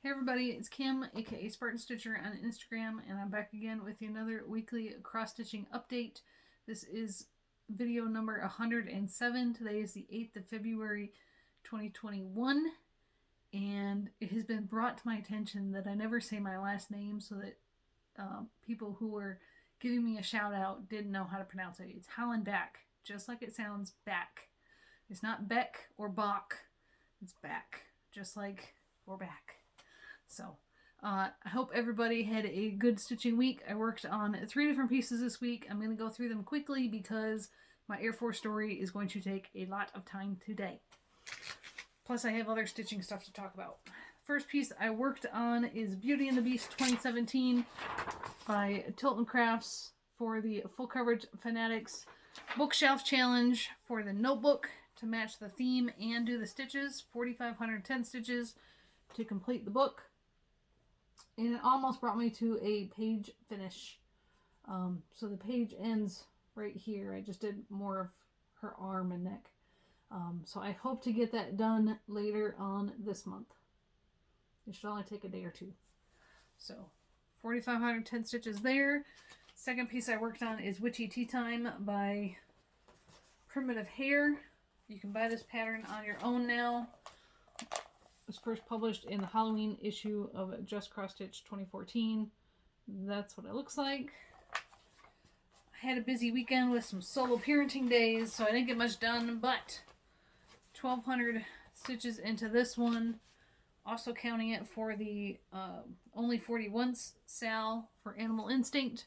Hey everybody, it's Kim, aka Spartan Stitcher on Instagram, and I'm back again with another weekly cross-stitching update. This is video number 107. Today is the 8th of February 2021, and it has been brought to my attention that I never say my last name so that people who were giving me a shout out didn't know how to pronounce it. It's Hollenbach, just like it sounds, back. It's not Beck or Bach, it's back, just like we're back. So, I hope everybody had a good stitching week. I worked on 3 different pieces this week. I'm going to go through them quickly because my Air Force story is going to take a lot of time today. Plus, I have other stitching stuff to talk about. First piece I worked on is Beauty and the Beast 2017 by Tilton Crafts for the Full Coverage Fanatics Bookshelf Challenge for the notebook to match the theme and do the stitches. 4,510 stitches to complete the book. And it almost brought me to a page finish. So the page ends right here. I just did more of her arm and neck. So I hope to get that done later on this month. It should only take a day or two. So 4,510 stitches there. Second piece I worked on is Witchy Tea Time by Primitive Hair. You can buy this pattern on your own now. It was first published in the Halloween issue of Just Cross Stitch 2014. That's what it looks like. I had a busy weekend with some solo parenting days, so I didn't get much done, but 1,200 stitches into this one. Also counting it for the Only 41 Sal for Animal Instinct.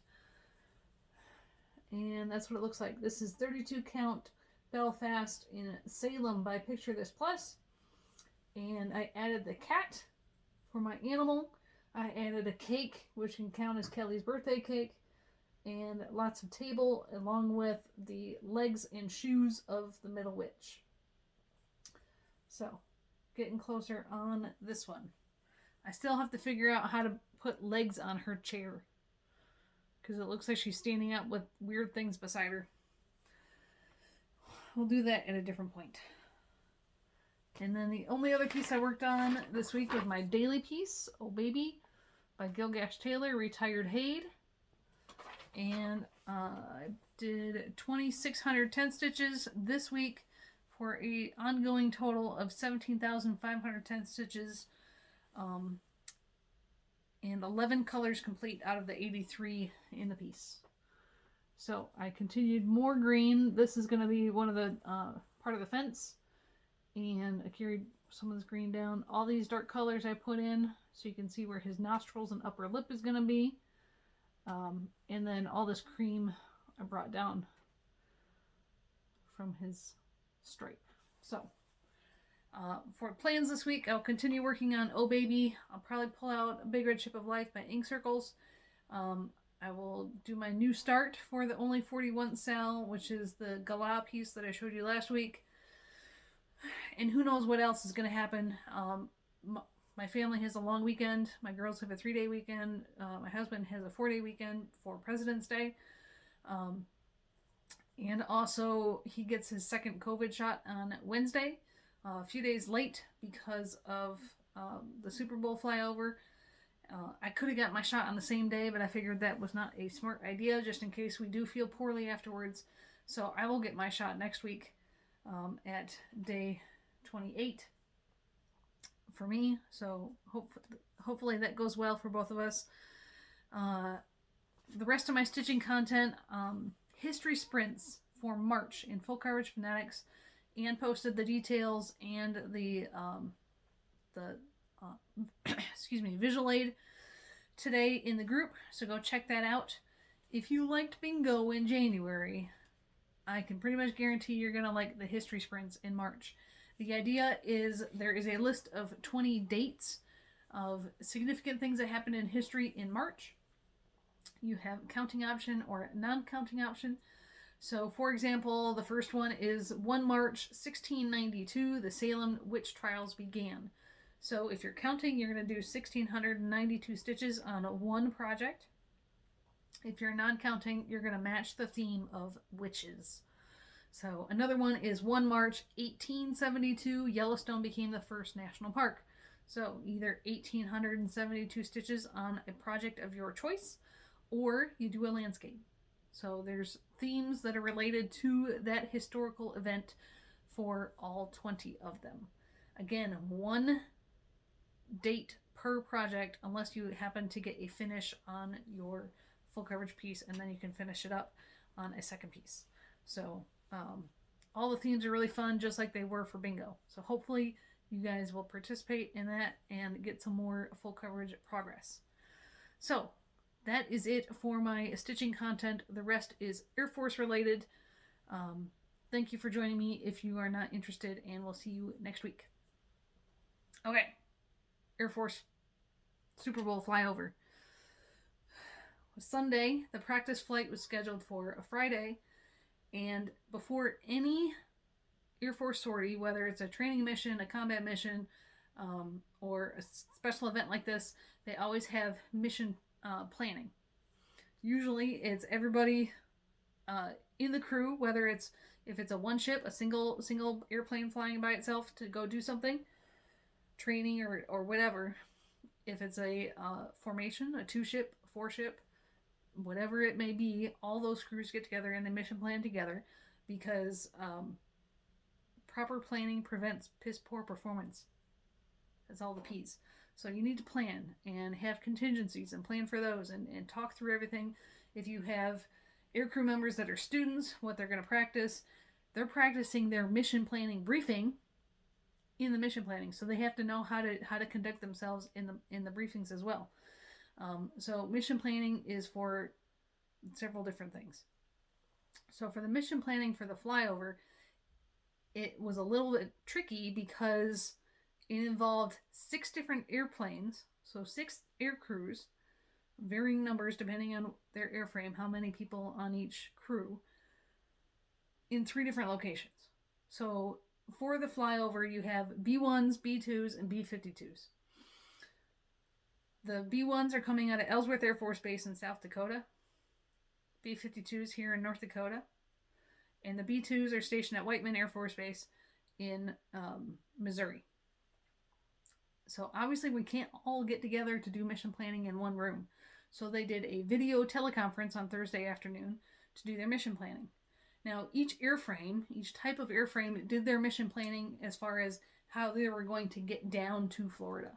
And that's what it looks like. This is 32 count Belfast in Salem by Picture This Plus. And I added the cat for my animal. I added a cake, which can count as Kelly's birthday cake. And lots of table, along with the legs and shoes of the middle witch. So, getting closer on this one. I still have to figure out how to put legs on her chair, because it looks like she's standing up with weird things beside her. We'll do that at a different point. And then the only other piece I worked on this week was my daily piece, Oh Baby, by Gilgash Taylor, Retired Haid. And I did 2,610 stitches this week for an ongoing total of 17,510 stitches. And 11 colors complete out of the 83 in the piece. So I continued more green. This is going to be one of the part of the fence. And I carried some of this green down. All these dark colors I put in so you can see where his nostrils and upper lip is going to be. And then all this cream I brought down from his stripe. So for plans this week, I'll continue working on Oh Baby. I'll probably pull out Big Red Ship of Life by Ink Circles. I will do my new start for the Only 41 Sal, which is the Gala piece that I showed you last week. And who knows what else is going to happen. My family has a long weekend. My girls have a 3-day weekend. My husband has a 4-day weekend for President's Day. And also, he gets his second COVID shot on Wednesday. A few days late because of the Super Bowl flyover. I could have got my shot on the same day, but I figured that was not a smart idea, just in case we do feel poorly afterwards. So I will get my shot next week. At day 28 for me, so hopefully that goes well for both of us. The rest of my stitching content, history sprints for March in Full Coverage Fanatics, and posted the details and the visual aid today in the group, so go check that out. If you liked bingo in January, I can pretty much guarantee you're going to like the history sprints in March. The idea is there is a list of 20 dates of significant things that happened in history in March. You have counting option or non-counting option. So, for example, the first one is 1 March 1692, the Salem witch trials began. So if you're counting, you're going to do 1,692 stitches on one project. If you're non-counting, you're going to match the theme of witches. So another one is 1 March 1872, Yellowstone became the first national park. So either 1,872 stitches on a project of your choice, or you do a landscape. So there's themes that are related to that historical event for all 20 of them. Again, one date per project unless you happen to get a finish on your full coverage piece, and then you can finish it up on a second piece. So all the themes are really fun, just like they were for bingo. So hopefully you guys will participate in that and get some more full coverage progress. So that is it for my stitching content. The rest is Air Force related. Thank you for joining me if you are not interested, and we'll see you next week. Okay, Air Force Super Bowl flyover. Sunday, the practice flight was scheduled for a Friday, and before any Air Force sortie, whether it's a training mission, a combat mission, or a special event like this, they always have mission planning. Usually it's everybody in the crew, whether if it's a one ship, a single airplane flying by itself to go do something, training or whatever. If it's a formation, a 2-ship, 4-ship, whatever it may be, all those crews get together and they mission plan together, because proper planning prevents piss poor performance. That's all the P's. So you need to plan and have contingencies and plan for those, and talk through everything. If you have aircrew members that are students, what they're going to practice, they're practicing their mission planning briefing in the mission planning, so they have to know how to conduct themselves in the briefings as well. So mission planning is for several different things. So for the mission planning for the flyover, it was a little bit tricky because it involved 6 different airplanes, so 6 air crews, varying numbers depending on their airframe, how many people on each crew, in 3 different locations. So for the flyover, you have B1s, B2s, and B52s. The B1s are coming out of Ellsworth Air Force Base in South Dakota. B52s here in North Dakota. And the B2s are stationed at Whiteman Air Force Base in Missouri. So obviously we can't all get together to do mission planning in one room. So they did a video teleconference on Thursday afternoon to do their mission planning. Now each airframe, each type of airframe did their mission planning as far as how they were going to get down to Florida.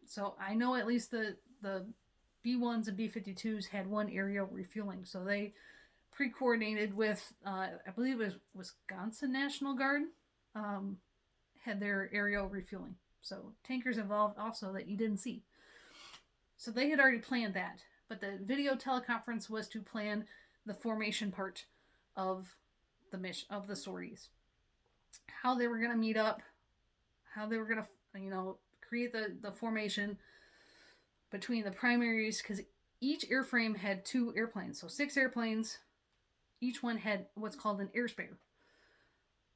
So I know at least the B1s and B52s had one aerial refueling. So they pre-coordinated with, I believe it was Wisconsin National Guard, had their aerial refueling. So tankers involved also that you didn't see. So they had already planned that. But the video teleconference was to plan the formation part of the mission, of the sorties. How they were going to meet up, how they were going to, create the formation between the primaries, because each airframe had 2 airplanes. So 6 airplanes, each one had what's called an air spare.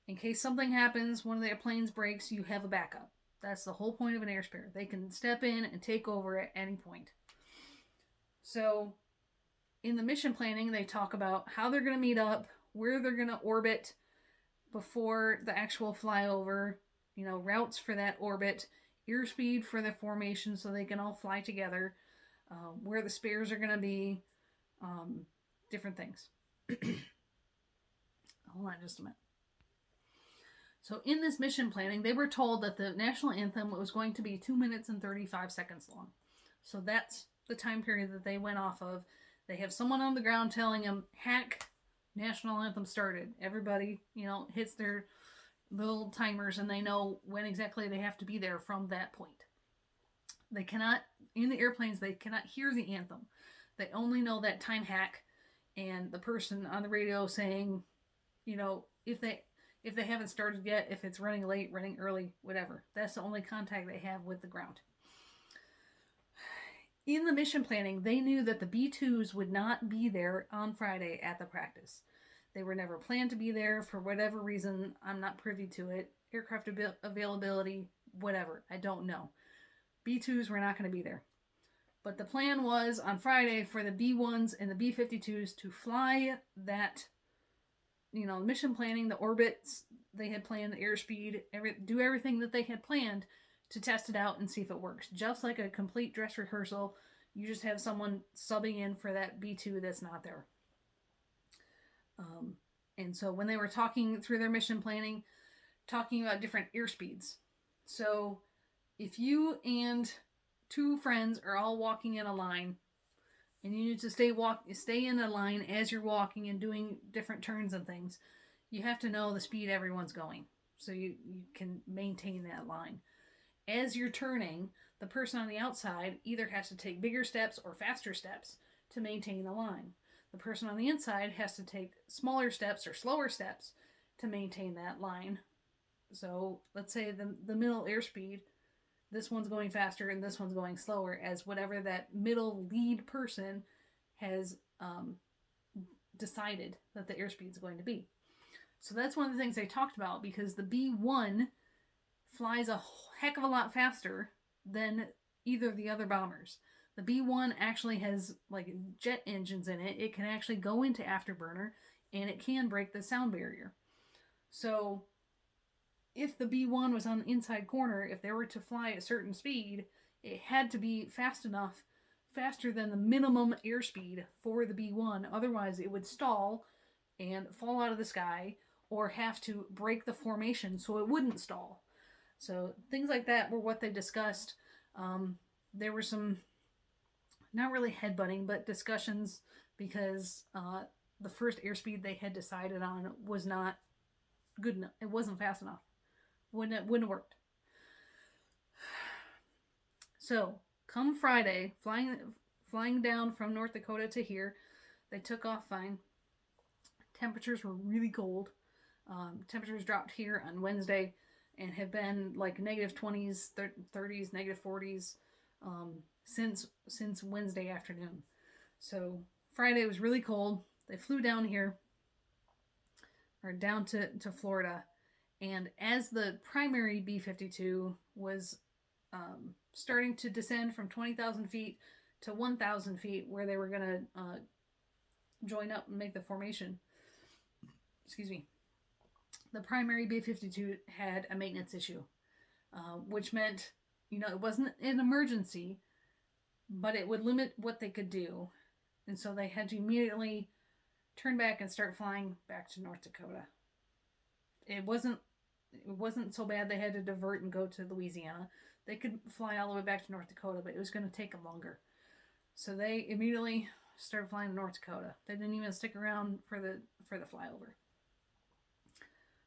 In case something happens, one of the airplanes breaks, you have a backup. That's the whole point of an air spare. They can step in and take over at any point. So in the mission planning, they talk about how they're going to meet up, where they're going to orbit before the actual flyover, routes for that orbit, airspeed for the formation so they can all fly together, where the spares are going to be, different things. Hold on just a minute. So in this mission planning, they were told that the national anthem was going to be 2 minutes and 35 seconds long. So that's the time period that they went off of. They have someone on the ground telling them, hack, national anthem started. Everybody, hits their little timers and they know when exactly they have to be there from that point. They cannot, in the airplanes, they cannot hear the anthem. They only know that time hack and the person on the radio saying, if they haven't started yet, if it's running late, running early, whatever. That's the only contact they have with the ground. In the mission planning, they knew that the B2s would not be there on Friday at the practice. They were never planned to be there for whatever reason. I'm not privy to it. Aircraft availability, whatever. I don't know. B2s were not going to be there. But the plan was on Friday for the B1s and the B52s to fly that, mission planning, the orbits they had planned, the airspeed, do everything that they had planned to test it out and see if it works. Just like a complete dress rehearsal, you just have someone subbing in for that B2 that's not there. And so when they were talking through their mission planning, talking about different airspeeds. So if you and two friends are all walking in a line, and you need to stay in a line as you're walking and doing different turns and things, you have to know the speed everyone's going so you can maintain that line. As you're turning, the person on the outside either has to take bigger steps or faster steps to maintain the line. The person on the inside has to take smaller steps or slower steps to maintain that line. So let's say the middle airspeed, this one's going faster and this one's going slower, as whatever that middle lead person has decided that the airspeed is going to be. So that's one of the things they talked about, because the B1 flies a heck of a lot faster than either of the other bombers. The B1 actually has like jet engines in it. It can actually go into afterburner and it can break the sound barrier. So if the B1 was on the inside corner, if they were to fly at a certain speed, it had to be fast enough, faster than the minimum airspeed for the B1. Otherwise, it would stall and fall out of the sky, or have to break the formation so it wouldn't stall. So things like that were what they discussed. There were some, not really headbutting, but discussions, because the first airspeed they had decided on was not good enough. It wasn't fast enough. Wouldn't have worked. So come Friday, flying down from North Dakota to here, they took off fine. Temperatures were really cold. Temperatures dropped here on Wednesday and have been like negative 20s, 30s, negative 40s since Wednesday afternoon. So Friday was really cold. They flew down here, or down to Florida. And as the primary B-52 was starting to descend from 20,000 feet to 1,000 feet, where they were going to join up and make the formation, the primary B-52 had a maintenance issue, which meant, it wasn't an emergency, but it would limit what they could do. And so they had to immediately turn back and start flying back to North Dakota. It wasn't so bad they had to divert and go to Louisiana. They could fly all the way back to North Dakota, but it was going to take them longer. So they immediately started flying to North Dakota. They didn't even stick around for the flyover.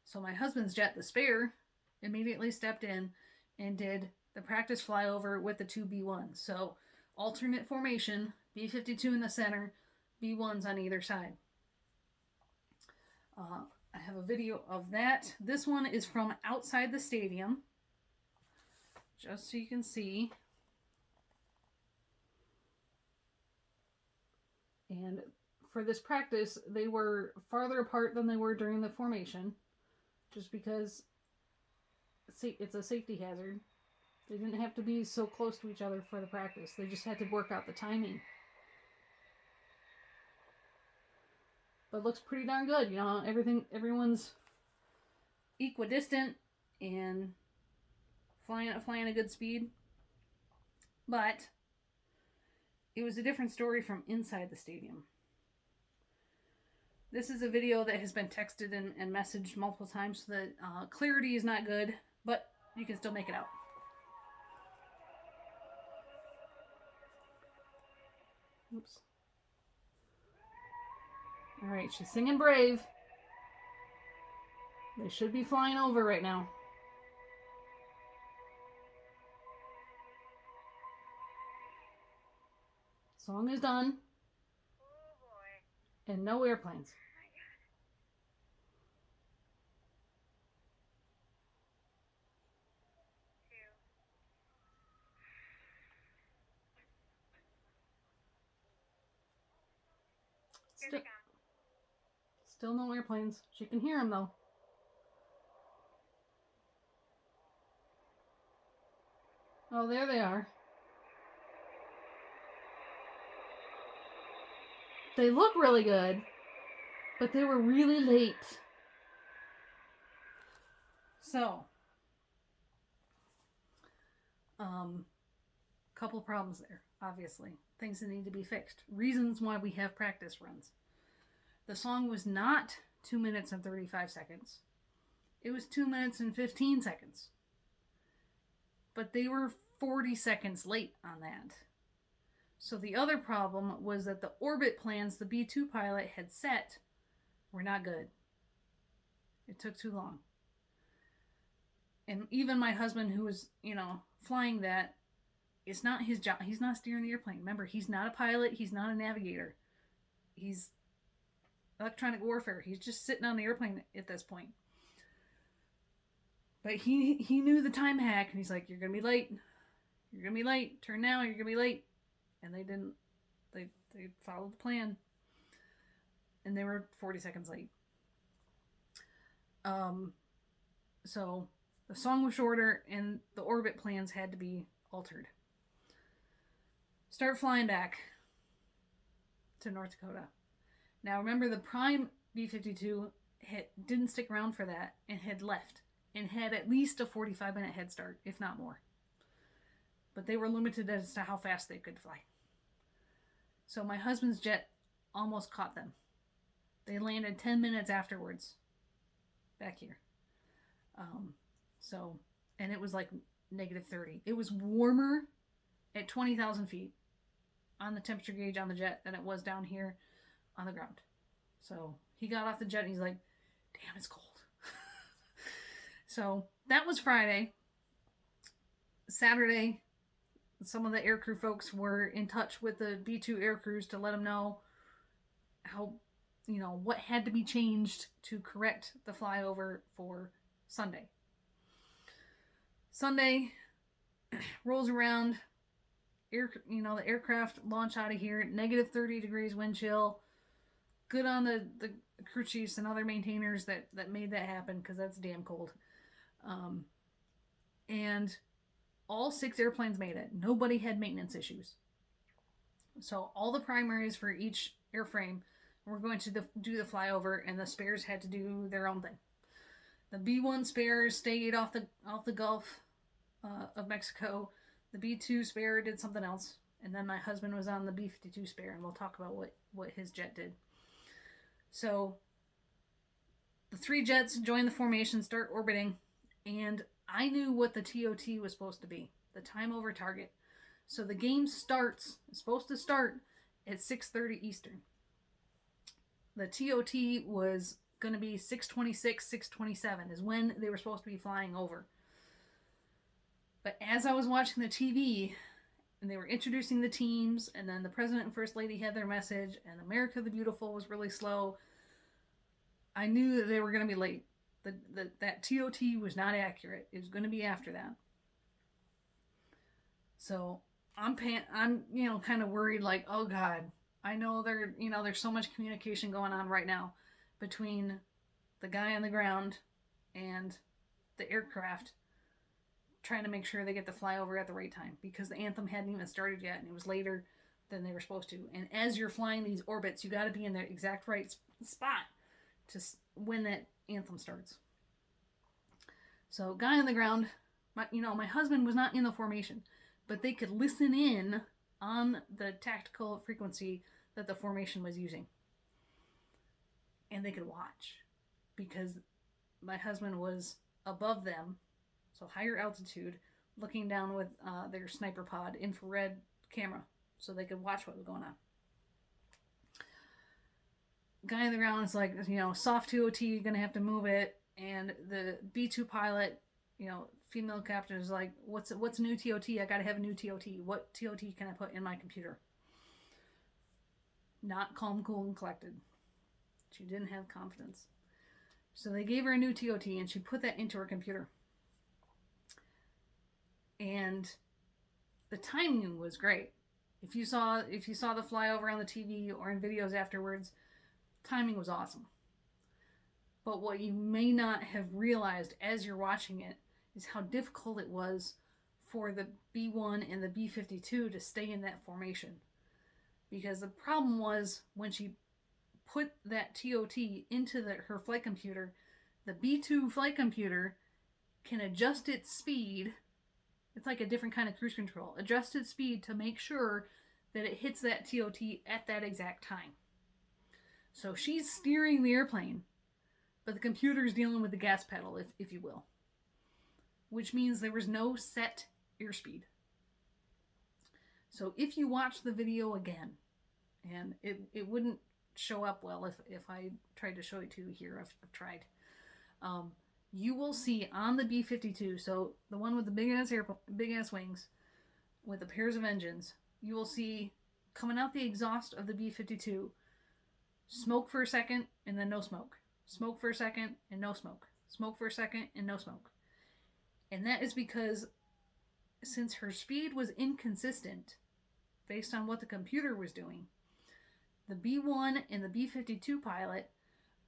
So my husband's jet, the Spare, immediately stepped in and did the practice flyover with the two B1s. So alternate formation, B-52 in the center, B1s on either side. I have a video of that. This one is from outside the stadium, just so you can see. And for this practice, they were farther apart than they were during the formation, just because it's a safety hazard. They didn't have to be so close to each other for the practice. They just had to work out the timing. But looks pretty darn good, everyone's equidistant and flying a good speed. But it was a different story from inside the stadium. This is a video that has been texted and messaged multiple times, so the clarity is not good, but you can still make it out. Oops. Alright, she's singing Brave. They should be flying over right now. Song is done. Oh boy. And no airplanes. Still no airplanes. She can hear them though. Oh, there they are. They look really good, but they were really late. So, Couple problems there, obviously. Things that need to be fixed. Reasons why we have practice runs. The song was not 2 minutes and 35 seconds. It was 2 minutes and 15 seconds. But they were 40 seconds late on that. So the other problem was that the orbit plans the B2 pilot had set were not good. It took too long. And even my husband, who was, flying that, it's not his job. He's not steering the airplane. Remember, he's not a pilot. He's not a navigator. He's electronic warfare. He's just sitting on the airplane at this point. But he knew the time hack, and he's like, you're going to be late. You're going to be late. Turn now, you're going to be late. And they didn't. They followed the plan. And they were 40 seconds late. So the song was shorter, and the orbit plans had to be altered. Start flying back to North Dakota. Now remember, the prime B-52 didn't stick around for that and had left and had at least a 45-minute head start, if not more. But they were limited as to how fast they could fly. So my husband's jet almost caught them. They landed 10 minutes afterwards back here. And it was like negative 30. It was warmer at 20,000 feet on the temperature gauge on the jet than it was down here on the ground. So he got off the jet and he's like, damn, it's cold. So that was Friday. Saturday, some of the aircrew folks were in touch with the B-2 aircrews to let them know how, what had to be changed to correct the flyover for Sunday. Sunday rolls around, the aircraft launch out of here, negative 30 degrees wind chill. Good on the crew chiefs and other maintainers that made that happen, because that's damn cold. And all 6 airplanes made it. Nobody had maintenance issues. So all the primaries for each airframe were going to do the flyover, and the spares had to do their own thing. The B-1 spares stayed off the Gulf of Mexico. The B-2 spare did something else. And then my husband was on the B-52 spare, and we'll talk about what his jet did. So the 3 jets join the formation, start orbiting, and I knew what the TOT was supposed to be, the time over target. So the game is supposed to start at 6:30 Eastern. The TOT was going to be 6:26, 6:27 is when they were supposed to be flying over. But as I was watching the TV, and they were introducing the teams, and then the President and First Lady had their message, and America the Beautiful was really slow, I knew that they were going to be late. That TOT was not accurate. It was going to be after that. So I'm kind of worried, like, oh God, I know there's so much communication going on right now between the guy on the ground and the aircraft, trying to make sure they get the flyover at the right time, because the anthem hadn't even started yet, and it was later than they were supposed to. And as you're flying these orbits, you got to be in the exact right spot to when that anthem starts. So guy on the ground, my husband was not in the formation, but they could listen in on the tactical frequency that the formation was using, and they could watch, because my husband was above them, so higher altitude, looking down with their sniper pod infrared camera, so they could watch what was going on. Guy on the ground is like, soft TOT, you're gonna have to move it. And the B-2 pilot, female captain is like, what's a new TOT? I gotta have a new TOT. What TOT can I put in my computer? Not calm, cool, and collected. She didn't have confidence. So they gave her a new TOT, and she put that into her computer. And the timing was great. If you saw the flyover on the TV or in videos afterwards, timing was awesome. But what you may not have realized as you're watching it is how difficult it was for the B-1 and the B-52 to stay in that formation. Because the problem was, when she put that TOT into her flight computer, the B-2 flight computer can adjust its speed. It's like a different kind of cruise control. Adjusted speed to make sure that it hits that TOT at that exact time. So she's steering the airplane, but the computer's dealing with the gas pedal, if you will. Which means there was no set airspeed. So if you watch the video again, and it wouldn't show up well if I tried to show it to you here, I've tried. You will see on the B-52, so the one with the big ass wings, with the pairs of engines, you will see coming out the exhaust of the B-52, smoke for a second and then no smoke. Smoke for a second and no smoke. Smoke for a second and no smoke. And that is because since her speed was inconsistent based on what the computer was doing, the B-1 and the B-52 pilot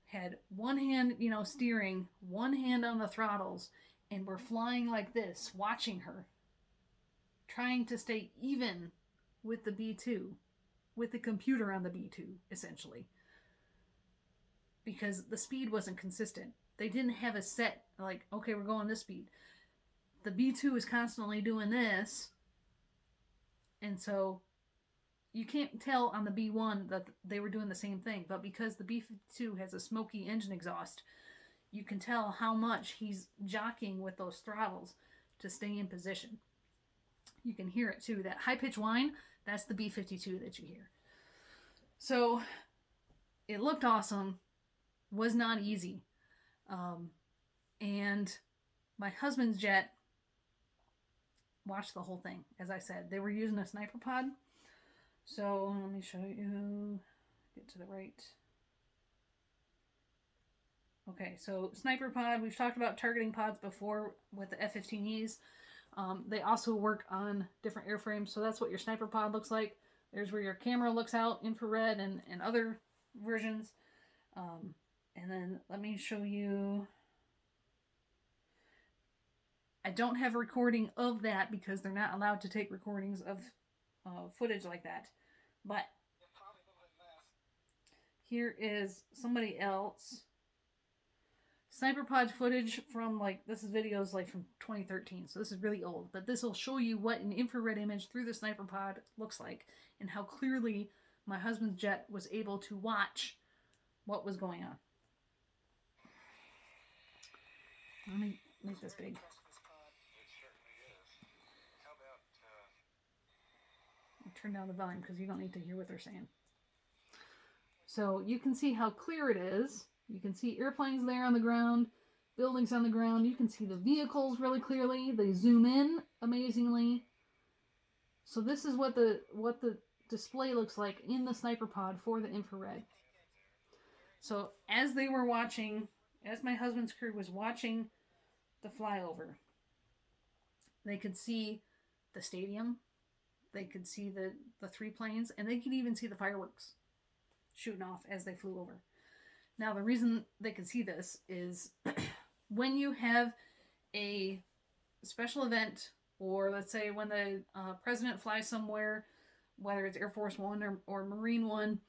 had one hand, steering, one hand on the throttles, and were flying like this, watching her, trying to stay even with the B-2, with the computer on the B-2, essentially. Because the speed wasn't consistent. They didn't have a set, like, okay, we're going this speed. The B-2 is constantly doing this, and so you can't tell on the B-1 that they were doing the same thing, but because the B-52 has a smoky engine exhaust, you can tell how much he's jockeying with those throttles to stay in position. You can hear it too. That high-pitched whine, that's the B-52 that you hear. So it looked awesome, was not easy. And my husband's jet watched the whole thing. As I said, they were using a sniper pod. So let me show you, get to the right. Okay, so sniper pod, we've talked about targeting pods before with the F-15Es. They also work on different airframes, so that's what your sniper pod looks like. There's where your camera looks out, infrared and other versions. And then let me show you. I don't have a recording of that because they're not allowed to take recordings of footage like that. But here is somebody else. Sniper pod footage from this is videos from 2013, so this is really old. But this will show you what an infrared image through the sniper pod looks like and how clearly my husband's jet was able to watch what was going on. Let me make this big. I'll turn down the volume because you don't need to hear what they're saying. So you can see how clear it is. You can see airplanes there on the ground, buildings on the ground. You can see the vehicles really clearly. They zoom in amazingly. So this is what the display looks like in the sniper pod for the infrared. So as they were watching, as my husband's crew was watching the flyover, they could see the stadium, they could see the three planes, and they could even see the fireworks shooting off as they flew over. Now, the reason they could see this is when you have a special event, or let's say when the president flies somewhere, whether it's Air Force One or Marine One,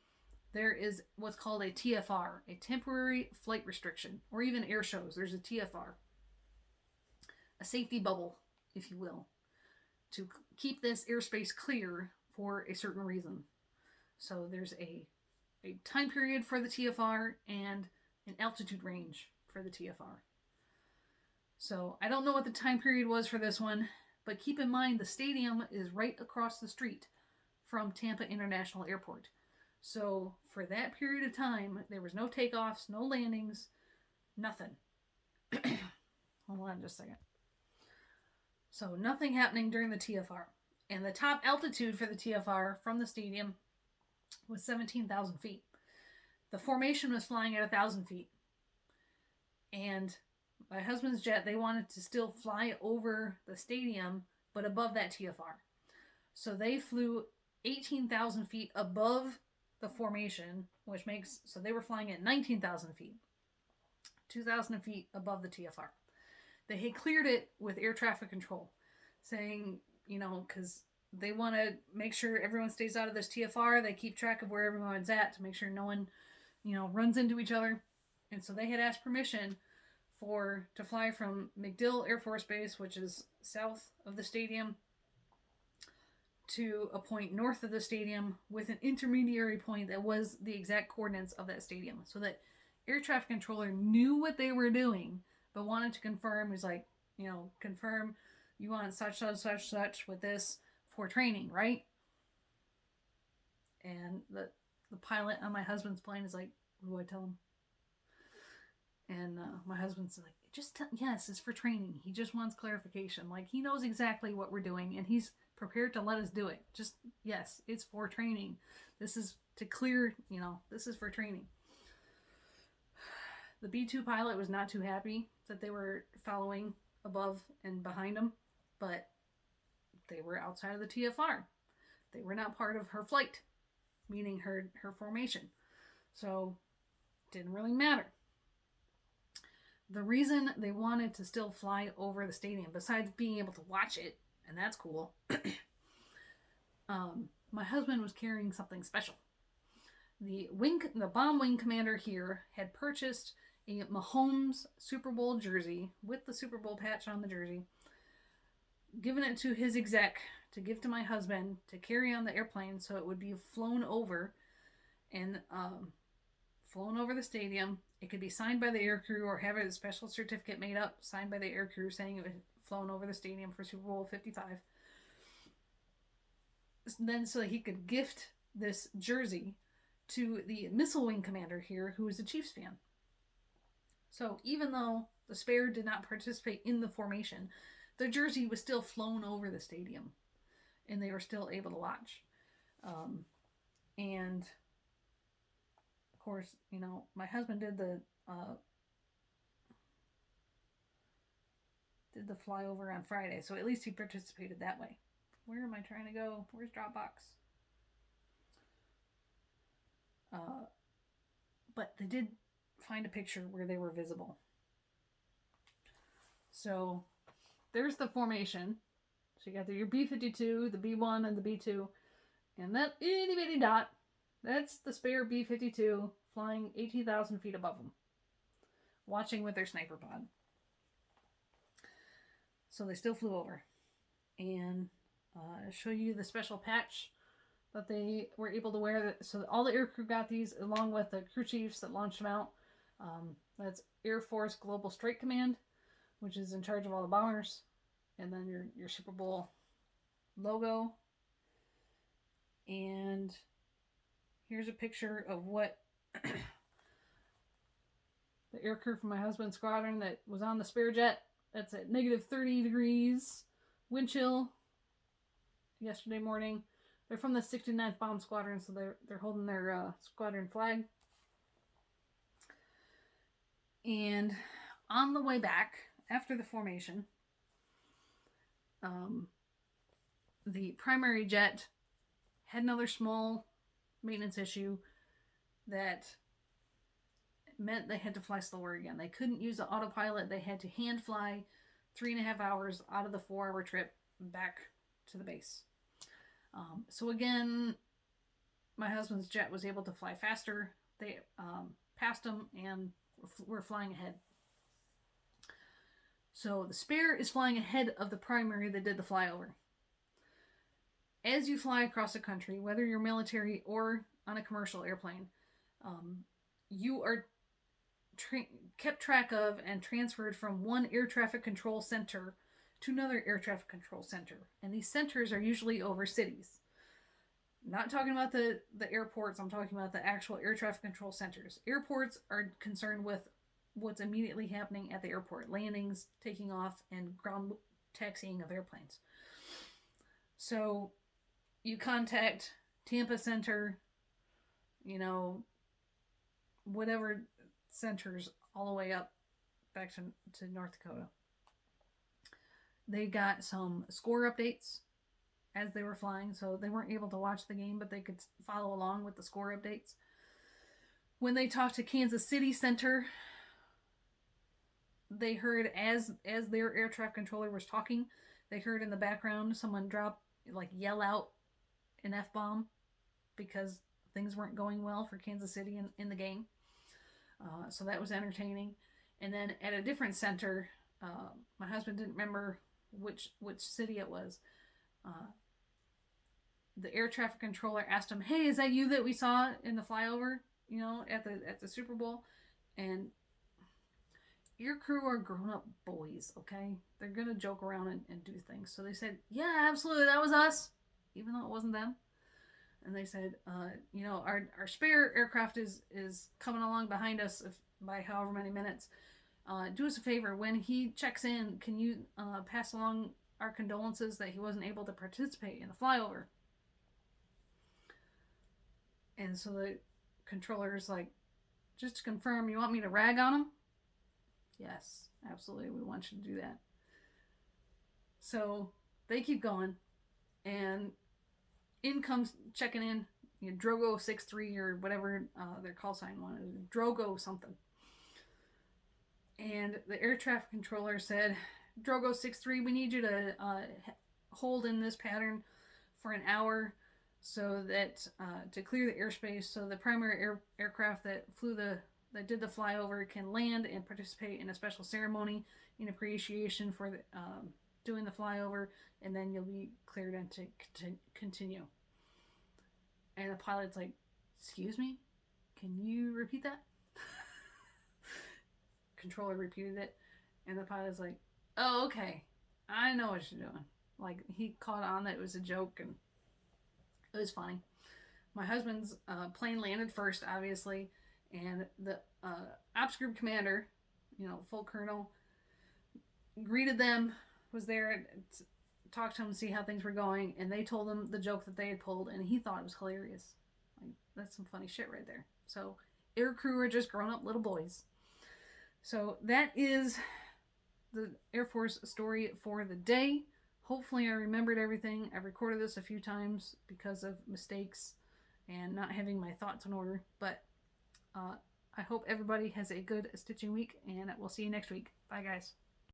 there is what's called a TFR, a temporary flight restriction, or even air shows. There's a TFR, a safety bubble, if you will, to keep this airspace clear for a certain reason. So there's a time period for the TFR and an altitude range for the TFR. So I don't know what the time period was for this one, but keep in mind the stadium is right across the street from Tampa International Airport. So for that period of time, there was no takeoffs, no landings, nothing. Hold on just a second. So nothing happening during the TFR. And the top altitude for the TFR from the stadium was 17,000 feet. The formation was flying at 1,000 feet. And my husband's jet, they wanted to still fly over the stadium, but above that TFR. So they flew 18,000 feet above the formation, which makes, so they were flying at 19,000 feet. 2,000 feet above the TFR. They had cleared it with air traffic control, saying, because they want to make sure everyone stays out of this TFR. They keep track of where everyone's at to make sure no one, runs into each other. And so they had asked permission to fly from MacDill Air Force Base, which is south of the stadium, to a point north of the stadium with an intermediary point that was the exact coordinates of that stadium, so that air traffic controller knew what they were doing but wanted to confirm. He was like, confirm you want such with this for training, right? And the pilot on my husband's plane is like, what do I tell him? And my husband's like, yes, it's for training. He just wants clarification. Like, he knows exactly what we're doing, and he's prepared to let us do it. Just, yes, it's for training. This is to clear, this is for training. The B-2 pilot was not too happy that they were following above and behind him, but they were outside of the TFR. They were not part of her flight, meaning her formation. So, it didn't really matter. The reason they wanted to still fly over the stadium, besides being able to watch it, and that's cool, my husband was carrying something special. The bomb wing commander here had purchased a Mahomes Super Bowl jersey with the Super Bowl patch on the jersey, given it to his exec to give to my husband to carry on the airplane so it would be flown over and flown over the stadium. It could be signed by the aircrew or have a special certificate made up, signed by the aircrew saying it was flown over the stadium for Super Bowl 55. Then so he could gift this jersey to the missile wing commander here, who is a Chiefs fan. So even though the spare did not participate in the formation, the jersey was still flown over the stadium, and they were still able to watch. And of course, my husband did the flyover on Friday, so at least he participated that way. Where am I trying to go? Where's Dropbox? But they did find a picture where they were visible. So there's the formation. So you got your B-52, the B-1, and the B-2. And that itty bitty dot, that's the spare B-52 flying 18,000 feet above them, watching with their sniper pod. So they still flew over. And show you the special patch that they were able to wear. So all the aircrew got these, along with the crew chiefs that launched them out. That's Air Force Global Strike Command, which is in charge of all the bombers. And then your Super Bowl logo. And here's a picture of what the aircrew from my husband's squadron that was on the spare jet. That's at negative 30 degrees wind chill yesterday morning. They're from the 69th Bomb Squadron, so they're holding their squadron flag. And on the way back, after the formation, the primary jet had another small maintenance issue that meant they had to fly slower again. They couldn't use the autopilot. They had to hand fly 3.5 hours out of the 4-hour trip back to the base. So again, my husband's jet was able to fly faster. They passed them and were flying ahead. So the spare is flying ahead of the primary that did the flyover. As you fly across the country, whether you're military or on a commercial airplane, you are kept track of and transferred from one air traffic control center to another air traffic control center. And these centers are usually over cities. Not talking about the airports, I'm talking about the actual air traffic control centers. Airports are concerned with what's immediately happening at the airport. Landings, taking off, and ground taxiing of airplanes. So you contact Tampa Center, whatever centers all the way up back to North Dakota. They got some score updates as they were flying, so they weren't able to watch the game, but they could follow along with the score updates. When they talked to Kansas City Center, they heard as their air traffic controller was talking, they heard in the background someone yell out an F-bomb because things weren't going well for Kansas City in the game. So that was entertaining. And then at a different center, my husband didn't remember which city it was. The air traffic controller asked him, "Hey, is that you that we saw in the flyover? You know, at the Super Bowl?" And your crew are grown up boys, okay? They're gonna joke around and do things. So they said, "Yeah, absolutely, that was us," even though it wasn't them. And they said, you know, our spare aircraft is coming along behind us by however many minutes. Do us a favor, when he checks in, can you pass along our condolences that he wasn't able to participate in the flyover? And so the controller's like, "Just to confirm, you want me to rag on him?" "Yes, absolutely, we want you to do that." So they keep going, and in comes checking in, you know, Drogo 63 or whatever their call sign wanted, Drogo something. And the air traffic controller said, "Drogo 63, we need you to hold in this pattern for an hour, so that to clear the airspace, so the primary aircraft that did the flyover can land and participate in a special ceremony in appreciation for doing the flyover, and then you'll be cleared in to continue." And the pilot's like, "Excuse me? Can you repeat that?" Controller repeated it, and the pilot's like, "Oh, okay. I know what you're doing." Like, he caught on that it was a joke, and it was funny. My husband's plane landed first, obviously, and the ops group commander, you know, full colonel, greeted them, was there, talked to him, see how things were going, and they told him the joke that they had pulled, and he thought it was hilarious. Like, that's some funny shit right there. So, air crew are just grown up little boys. So that is the Air Force story for the day. Hopefully I remembered everything. I've recorded this a few times because of mistakes and not having my thoughts in order. But I hope everybody has a good stitching week, and we'll see you next week. Bye, guys.